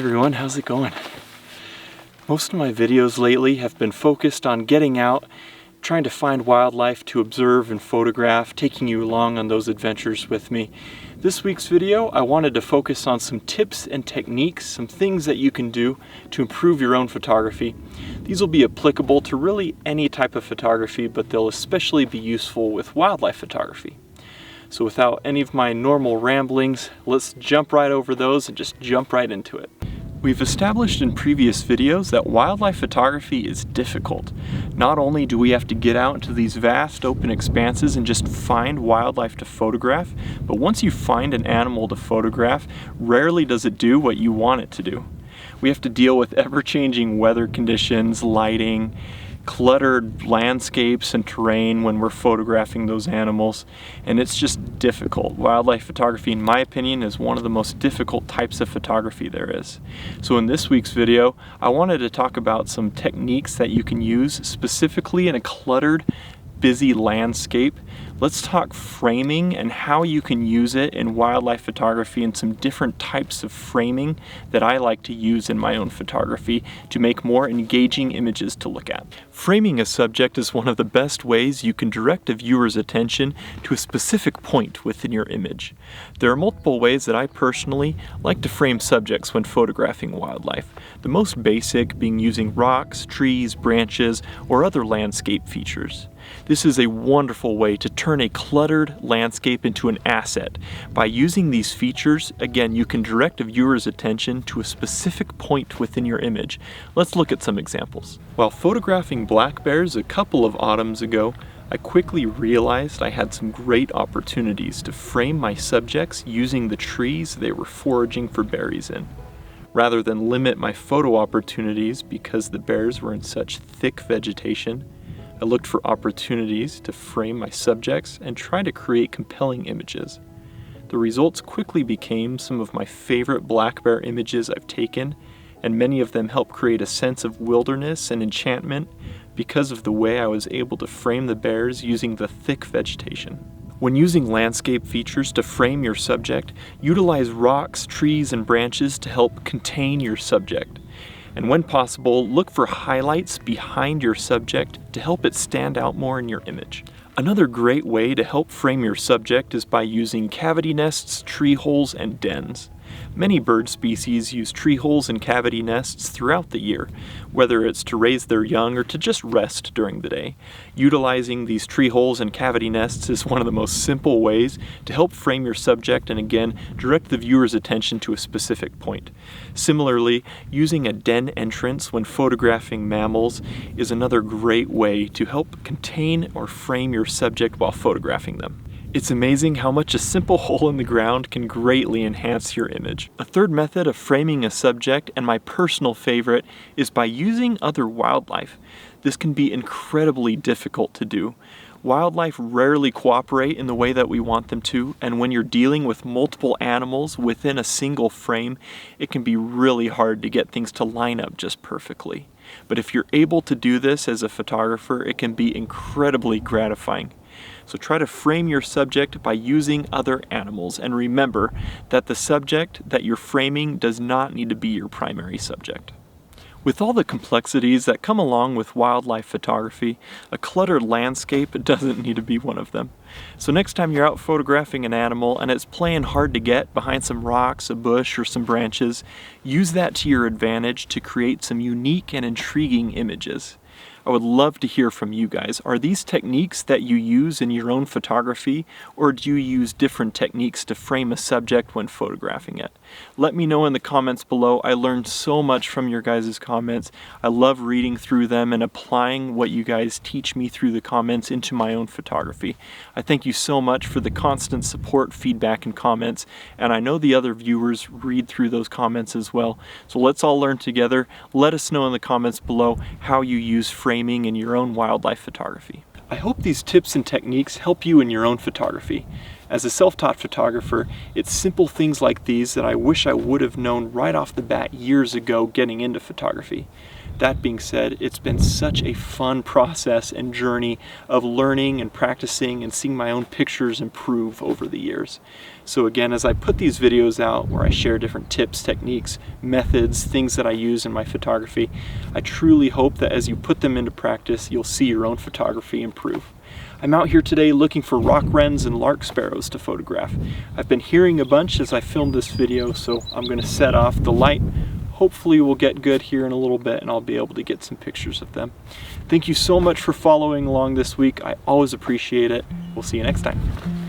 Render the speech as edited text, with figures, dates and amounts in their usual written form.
everyone, how's it going? Most of my videos lately have been focused on getting out, trying to find wildlife to observe and photograph, taking you along on those adventures with me. This week's video, I wanted to focus on some tips and techniques, some things that you can do to improve your own photography. These will be applicable to really any type of photography, but they'll especially be useful with wildlife photography. So without any of my normal ramblings, let's jump right over those and just jump right into it. We've established in previous videos that wildlife photography is difficult. Not only do we have to get out into these vast open expanses and just find wildlife to photograph, but once you find an animal to photograph, rarely does it do what you want it to do. We have to deal with ever-changing weather conditions, lighting, cluttered landscapes and terrain when we're photographing those animals, and it's just difficult. Wildlife photography, in my opinion, is one of the most difficult types of photography there is. So in this week's video, I wanted to talk about some techniques that you can use specifically in a cluttered, busy landscape. Let's talk framing and how you can use it in wildlife photography and some different types of framing that I like to use in my own photography to make more engaging images to look at. Framing a subject is one of the best ways you can direct a viewer's attention to a specific point within your image. There are multiple ways that I personally like to frame subjects when photographing wildlife. The most basic being using rocks, trees, branches, or other landscape features. This is a wonderful way to turn a cluttered landscape into an asset. By using these features, again, you can direct a viewer's attention to a specific point within your image. Let's look at some examples. While photographing black bears a couple of autumns ago, I quickly realized I had some great opportunities to frame my subjects using the trees they were foraging for berries in. Rather than limit my photo opportunities because the bears were in such thick vegetation, I looked for opportunities to frame my subjects and try to create compelling images. The results quickly became some of my favorite black bear images I've taken, and many of them help create a sense of wilderness and enchantment because of the way I was able to frame the bears using the thick vegetation. When using landscape features to frame your subject, utilize rocks, trees, and branches to help contain your subject. And when possible, look for highlights behind your subject to help it stand out more in your image. Another great way to help frame your subject is by using cavity nests, tree holes, and dens. Many bird species use tree holes and cavity nests throughout the year, whether it's to raise their young or to just rest during the day. Utilizing these tree holes and cavity nests is one of the most simple ways to help frame your subject and again, direct the viewer's attention to a specific point. Similarly, using a den entrance when photographing mammals is another great way to help contain or frame your subject while photographing them. It's amazing how much a simple hole in the ground can greatly enhance your image. A third method of framing a subject, and my personal favorite, is by using other wildlife. This can be incredibly difficult to do. Wildlife rarely cooperate in the way that we want them to, and when you're dealing with multiple animals within a single frame, it can be really hard to get things to line up just perfectly. But if you're able to do this as a photographer, it can be incredibly gratifying. So try to frame your subject by using other animals, and remember that the subject that you're framing does not need to be your primary subject. With all the complexities that come along with wildlife photography, a cluttered landscape doesn't need to be one of them. So next time you're out photographing an animal and it's playing hard to get behind some rocks, a bush, or some branches, use that to your advantage to create some unique and intriguing images. I would love to hear from you guys. Are these techniques that you use in your own photography, or do you use different techniques to frame a subject when photographing it? Let me know in the comments below. I learned so much from your guys' comments. I love reading through them and applying what you guys teach me through the comments into my own photography. I thank you so much for the constant support, feedback, and comments, and I know the other viewers read through those comments as well. So let's all learn together. Let us know in the comments below how you use framing in your own wildlife photography. I hope these tips and techniques help you in your own photography. As a self-taught photographer, it's simple things like these that I wish I would have known right off the bat years ago getting into photography. that being said, it's been such a fun process and journey of learning and practicing and seeing my own pictures improve over the years. So again, as I put these videos out where I share different tips, techniques, methods, things that I use in my photography, I truly hope that as you put them into practice, you'll see your own photography improve. I'm out here today looking for rock wrens and lark sparrows to photograph. I've been hearing a bunch as I filmed this video, so I'm going to set off the light. Hopefully we'll get good here in a little bit and I'll be able to get some pictures of them. Thank you so much for following along this week. I always appreciate it. We'll see you next time.